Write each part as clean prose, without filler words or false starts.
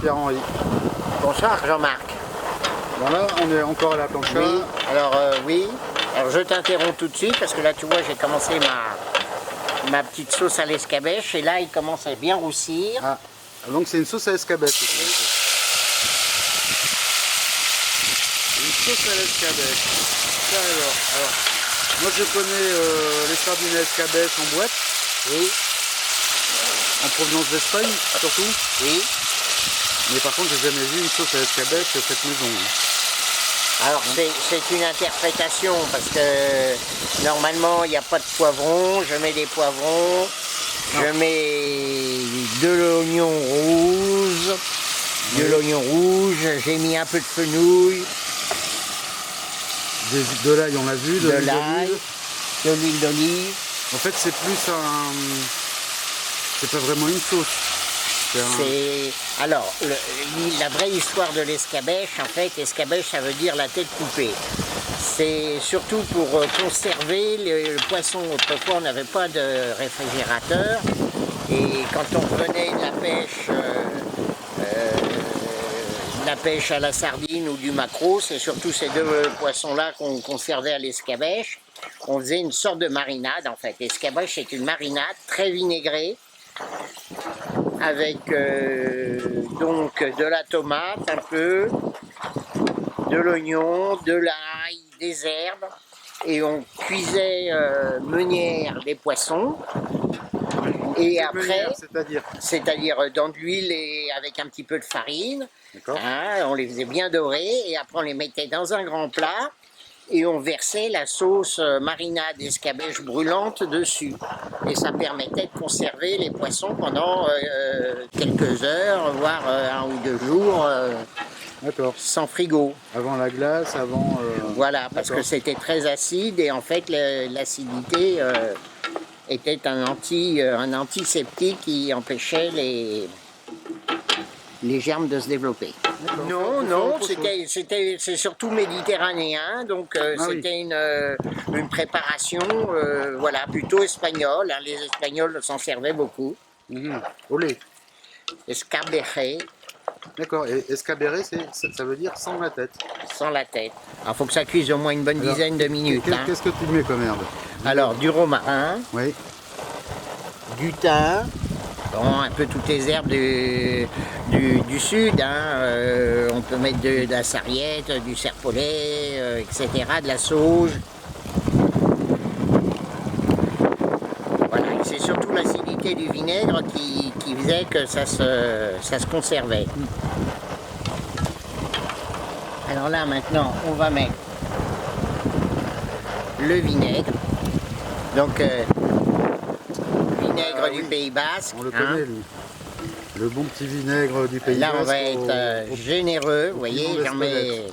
Pierre-Henri. Bonsoir Jean-Marc. Voilà, on est encore à la plancha. Oui, oui. Alors je t'interromps tout de suite parce que là tu vois j'ai commencé ma petite sauce à l'escabèche et là il commence à bien roussir. Ah, donc c'est une sauce à l'escabèche. Une sauce à l'escabèche. Ça alors, moi je connais les sardines à l'escabèche en boîte. Oui. En provenance d'Espagne surtout. Oui. Mais par contre j'ai jamais vu une sauce à l'escabèche faite maison. Alors c'est une interprétation parce que normalement il n'y a pas de poivron, je mets des poivrons, je mets de l'oignon rouge, j'ai mis un peu de fenouil. De l'ail on l'a vu, de l'huile d'olive. En fait c'est plus un... c'est pas vraiment une sauce. Alors, la vraie histoire de l'escabèche, en fait, escabèche, ça veut dire la tête coupée. C'est surtout pour conserver le poisson. Autrefois, on n'avait pas de réfrigérateur. Et quand on revenait de la pêche à la sardine ou du maquereau, c'est surtout ces deux poissons-là qu'on conservait à l'escabèche. On faisait une sorte de marinade, en fait. L'escabèche, c'est une marinade très vinaigrée, avec donc de la tomate un peu, de l'oignon, de l'ail, des herbes, et on cuisait meunière les poissons, et après, c'est-à-dire dans de l'huile et avec un petit peu de farine, hein, on les faisait bien dorer, et après on les mettait dans un grand plat, et on versait la sauce marinade d'escabèche brûlante dessus. Et ça permettait de conserver les poissons pendant quelques heures, voire 1 ou 2 jours, sans frigo. Avant la glace, avant... Voilà, parce que c'était très acide et en fait l'acidité était un antiseptique qui empêchait les germes de se développer. Non, c'est surtout méditerranéen, donc c'était une préparation voilà, plutôt espagnole, hein, les Espagnols s'en servaient beaucoup. Olé. Escabeche. D'accord, et escabeche, ça veut dire sans la tête. Sans la tête. Alors il faut que ça cuise au moins une bonne dizaine de minutes. Qu'est-ce que tu mets comme herbe? Alors du romarin, oui. Du thym, bon, un peu toutes les herbes du sud, hein. On peut mettre de la sarriette, du serpolet, etc., de la sauge. Voilà, et c'est surtout l'acidité du vinaigre qui faisait que ça se conservait. Alors là maintenant on va mettre le vinaigre, donc vinaigre du Pays Basque. On le connaît, lui. Le bon petit vinaigre du Pays Basque. Là, on va être généreux, vous voyez, j'en mets...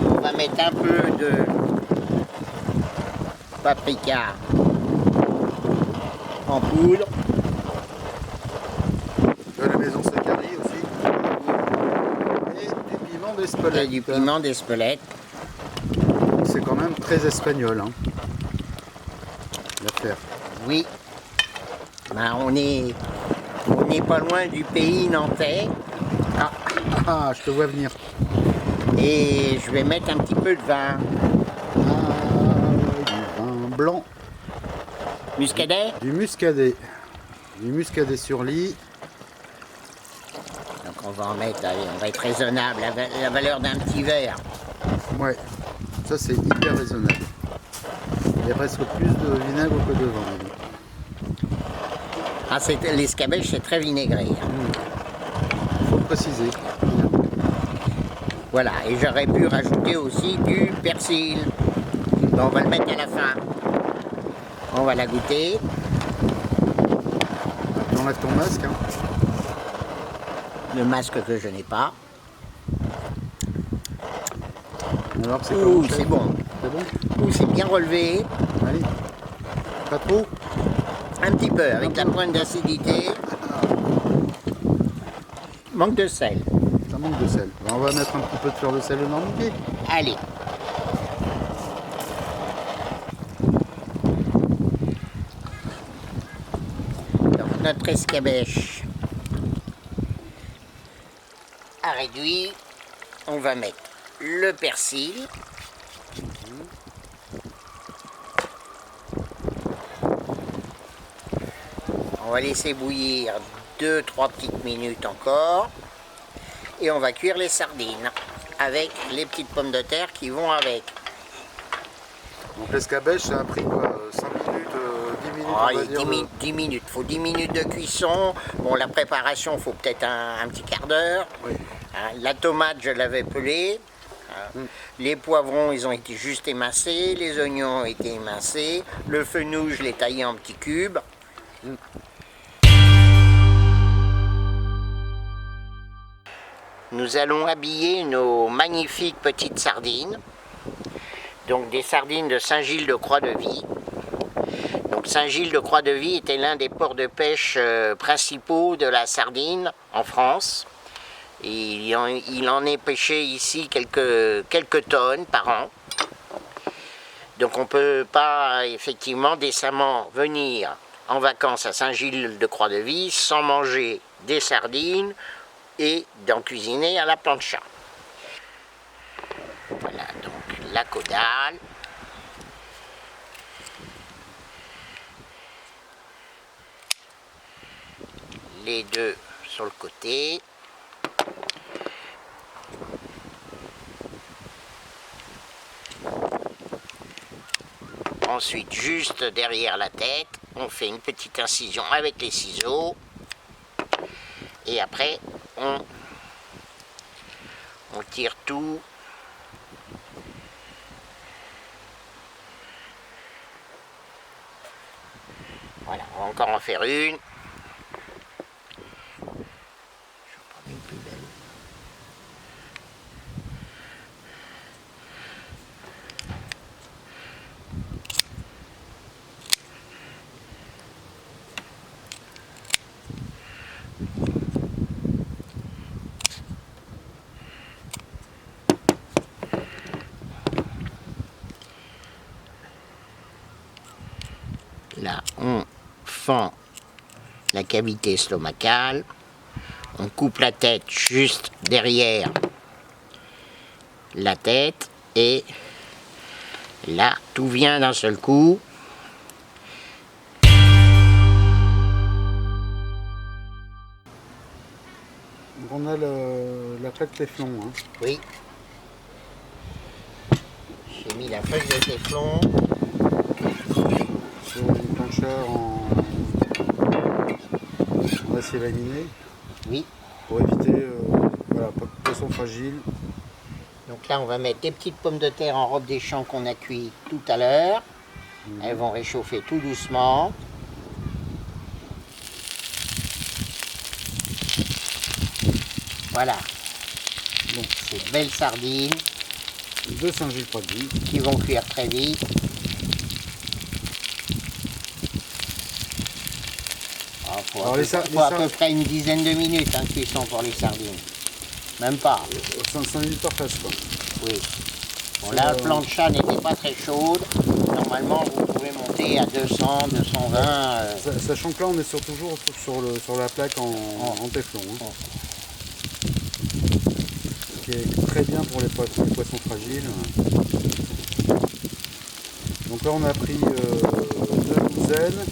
On va mettre un peu de paprika en poudre. De la maison Secari aussi. Et du piment d'Espelette. Et du piment d'Espelette. C'est quand même très espagnol, hein. L'affaire. Oui. Ben, on n'est pas loin du pays nantais. Ah, je te vois venir. Et je vais mettre un petit peu de vin. Du vin blanc. Muscadet? Du muscadet. Du muscadet sur lit. Donc on va en mettre, allez, on va être raisonnable, la valeur d'un petit verre. Ouais, ça c'est hyper raisonnable. Il y a presque plus de vinaigre que de vin. Ah, l'escabèche, c'est très vinaigré. Faut le préciser. Voilà, et j'aurais pu rajouter aussi du persil. Bon, on va le mettre à la fin. On va la goûter. Tu enlèves ton masque, hein. Le masque que je n'ai pas. Alors c'est bon. C'est bon. C'est bon? C'est bien relevé. Allez. Pas trop? Un petit peu, avec la pointe d'acidité. Manque de sel. Ça manque de sel. On va mettre un petit peu de fleur de sel de Normandie. Allez. Donc notre escabèche à réduire, on va mettre le persil. On va laisser bouillir 2-3 petites minutes encore. Et on va cuire les sardines avec les petites pommes de terre qui vont avec. Donc l'escabèche, ça a pris quoi, 5 minutes, 10 minutes, on va dire 10 minutes, il faut 10 minutes de cuisson. Bon, la préparation, il faut peut-être un petit quart d'heure. Oui. La tomate, je l'avais pelée. Les poivrons, ils ont été juste émincés. Les oignons ont été émincés. Le fenouil, je l'ai taillé en petits cubes. Nous allons habiller nos magnifiques petites sardines. Donc des sardines de Saint-Gilles-de-Croix-de-Vie. Donc Saint-Gilles-de-Croix-de-Vie était l'un des ports de pêche principaux de la sardine en France. Et il en est pêché ici quelques tonnes par an. Donc on ne peut pas effectivement décemment venir en vacances à Saint-Gilles-de-Croix-de-Vie sans manger des sardines et d'en cuisiner à la plancha. Voilà donc la caudale. Les deux sur le côté. Ensuite, juste derrière la tête, on fait une petite incision avec les ciseaux. Et après, on tire tout. Voilà, on va encore en faire une. Là, on fend la cavité stomacale, on coupe la tête juste derrière la tête et là, tout vient d'un seul coup. Donc on a la plaque téflon. Hein. Oui. J'ai mis la feuille de téflon. Sur une plancheur en acier laminé. Oui. Pour éviter voilà, pas de poisson fragile. Donc là, on va mettre des petites pommes de terre en robe des champs qu'on a cuit tout à l'heure. Elles vont réchauffer tout doucement. Voilà. Donc ces belles sardines De Saint-Gilles-Croix-de-Vie. qui vont cuire très vite. Il faut à peu près une dizaine de minutes de cuisson pour les sardines. Même pas. 5 minutes par face quoi. Oui. Bon là, le plancha n'était pas très chaude. Normalement, vous pouvez monter à 200, 220. Sachant que là, on est toujours sur la plaque en téflon. Hein. Ce qui est très bien pour les poissons fragiles. Donc là, on a pris 2 douzaines.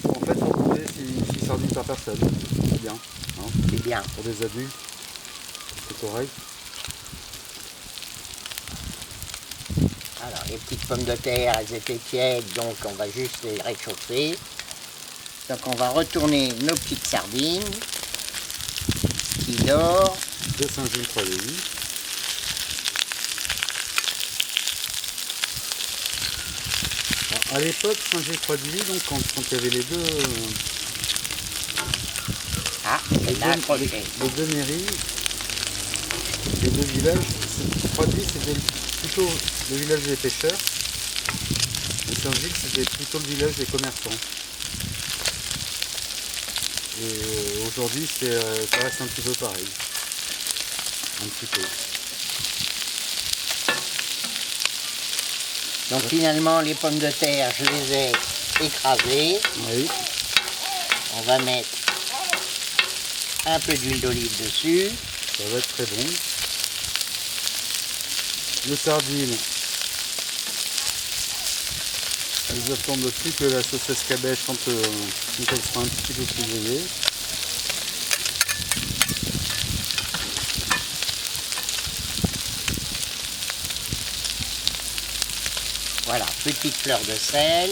En fait, il faut compter 6 sardines par personne. C'est bien. Hein. C'est bien. Pour des adultes, c'est correct. Alors, les petites pommes de terre, elles étaient tièdes, donc on va juste les réchauffer. Donc on va retourner nos petites sardines qui dorent. De Saint-Gilles-Croix-de-Vie. À l'époque, Saint-Gilles-Croix-de-Vie, donc quand il y avait les deux, les deux mairies, les deux villages, Croix-de-Vie c'était plutôt le village des pêcheurs, et Saint-Gilles c'était plutôt le village des commerçants. Et aujourd'hui, ça reste un petit peu pareil. Un petit peu. Donc finalement, les pommes de terre, je les ai écrasées. Oui. On va mettre un peu d'huile d'olive dessus. Ça va être très bon. Les sardines, elles attendent plus que la sauce escabèche quand elles seront un petit peu plus grillées. Voilà, petite fleur de sel.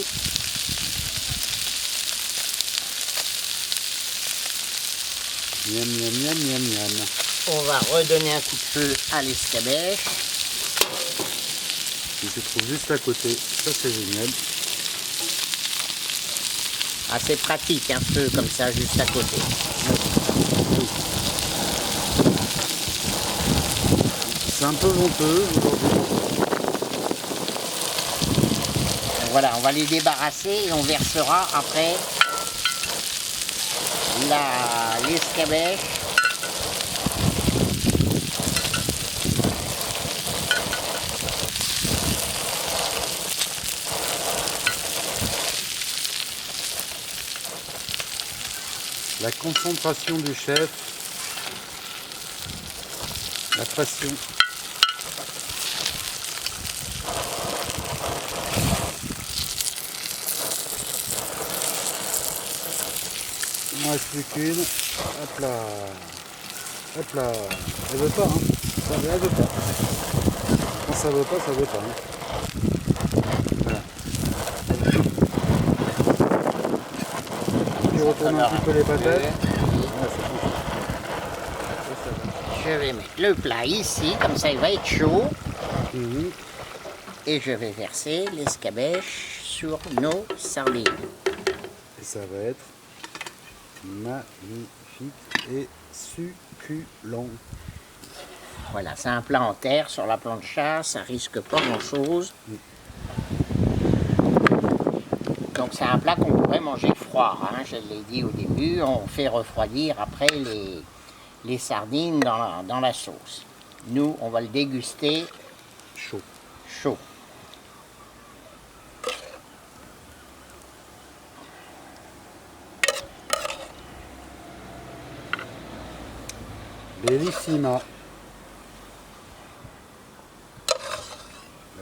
Miam, miam, miam, miam, miam. On va redonner un coup de feu à l'escabèche. Il se trouve juste à côté. Ça, c'est génial. Ah, c'est pratique, un feu comme ça, juste à côté. C'est un peu honteux aujourd'hui. Voilà, on va les débarrasser et on versera après l'escabèche. La concentration du chef. La pression. Il ne reste plus qu'une. Hop là. Hop là. Elle veut pas, hein. Elle veut pas. Quand ça veut pas, ça veut pas. Hein. Voilà. Tu retournes un petit peu les patates. Ouais, c'est bon. Ça va. Je vais mettre le plat ici, comme ça il va être chaud. Mhm. Et je vais verser l'escabèche sur nos sardines. Et ça va être magnifique et succulent. Voilà, c'est un plat en terre sur la plancha, ça risque pas grand chose. Donc c'est un plat qu'on pourrait manger froid, hein, je l'ai dit au début, on fait refroidir après les sardines dans la sauce. Nous, on va le déguster Chaud. chaud. Bellissima.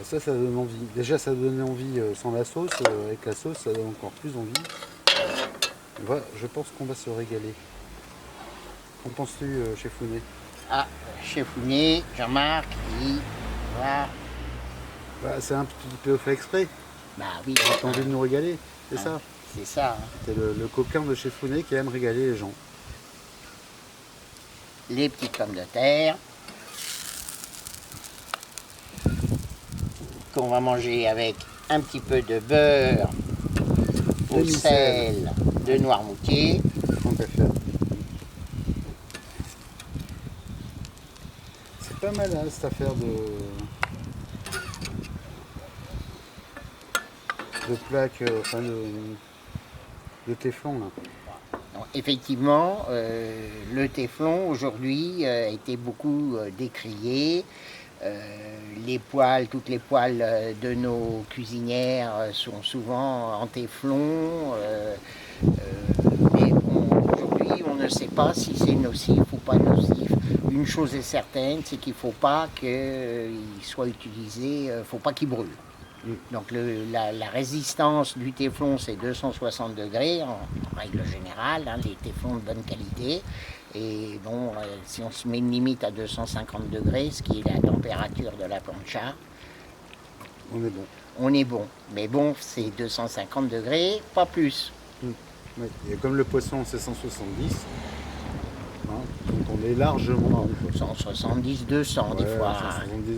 Ça donne envie. Déjà, ça donne envie sans la sauce. Avec la sauce, ça donne encore plus envie. Je pense qu'on va se régaler. Qu'en penses-tu, chef Founet? Ah, chef Founet, Jean-Marc, il va... Bah, c'est un petit peu fait exprès. Bah oui, T'as envie de nous régaler, c'est ça. c'est ça. Hein. C'est le coquin de chez Founet qui aime régaler les gens. Les petites pommes de terre qu'on va manger avec un petit peu de beurre au sel de Noirmoutier. Tant qu'à faire. C'est pas mal, hein, cette affaire de plaques, enfin de téflon là. Donc, effectivement, le téflon aujourd'hui a été beaucoup décrié. Les poêles, toutes les poêles de nos cuisinières sont souvent en téflon. Mais bon, aujourd'hui, on ne sait pas si c'est nocif ou pas nocif. Une chose est certaine, c'est qu'il ne faut pas qu'il soit utilisé, il ne faut pas qu'il brûle. Donc la résistance du téflon, c'est 260 degrés en règle générale, hein, les téflons de bonne qualité. Et bon, si on se met une limite à 250 degrés, ce qui est la température de la plancha, On est bon. on est bon. Mais bon, c'est 250 degrés, pas plus. Ouais. Et comme le poisson c'est 170, hein, donc on est largement dans le 170, 200 des fois.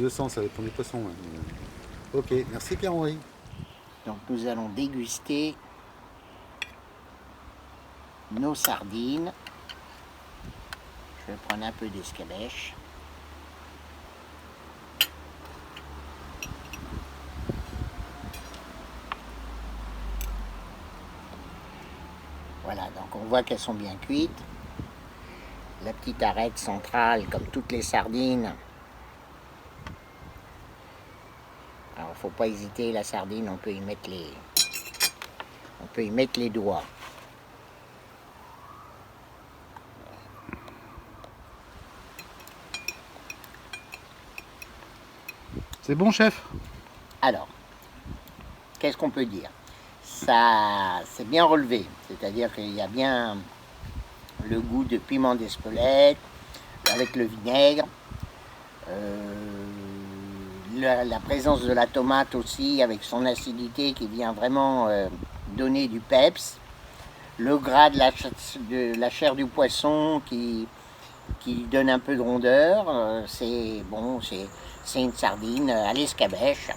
170-200, ça dépend du poisson. Ouais. Ok, merci Pierre-Henri. Donc nous allons déguster nos sardines. Je vais prendre un peu d'escabèche. Voilà, donc on voit qu'elles sont bien cuites. La petite arête centrale, comme toutes les sardines. Alors, faut pas hésiter, la sardine, on peut y mettre les doigts. C'est bon, chef? Alors, qu'est-ce qu'on peut dire? Ça, c'est bien relevé, c'est-à-dire qu'il y a bien le goût de piment d'Espelette avec le vinaigre, la présence de la tomate aussi avec son acidité qui vient vraiment donner du peps, le gras de la chair du poisson qui donne un peu de rondeur. C'est bon, c'est une sardine à l'escabèche.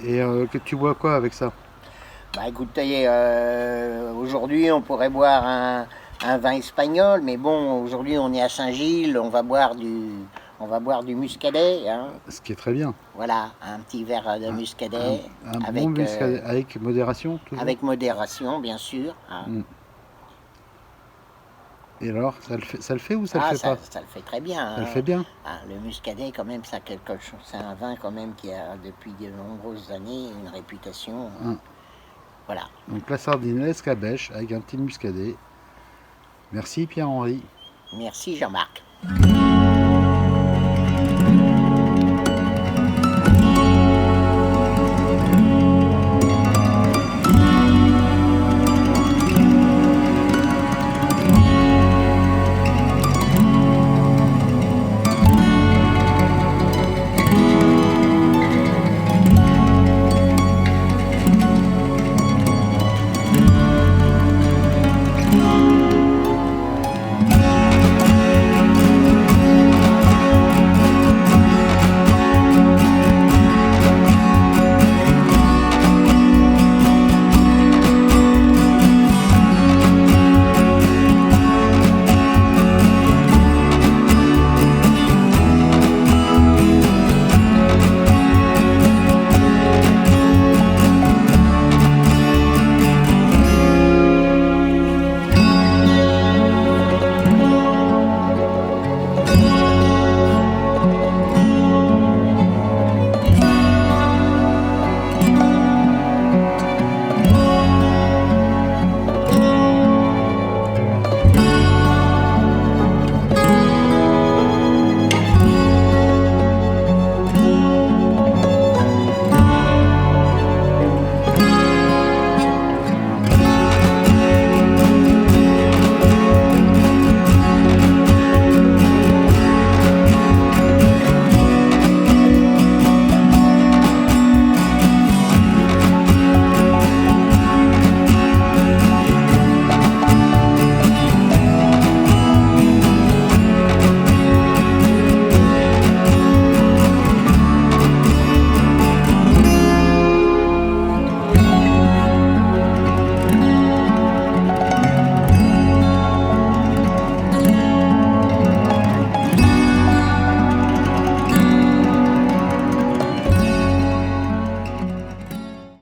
Et que tu bois quoi avec ça? Bah écoutez, aujourd'hui on pourrait boire un vin espagnol, mais bon, aujourd'hui on est à Saint-Gilles, on va boire du muscadet, hein. Ce qui est très bien. Voilà, un petit verre de muscadet Un avec, bon muscadet, avec modération, toujours. avec modération, bien sûr, hein. Mm. Et alors, ça le fait ou ça le fait ça, pas? ça le fait très bien, Ça le hein. fait bien. Ah, le muscadet, quand même, ça a quelque chose. C'est un vin quand même qui a depuis de nombreuses années une réputation. Mm. Voilà. Donc la sardine à l'escabèche avec un petit muscadet. Merci Pierre-Henri. Merci Jean-Marc.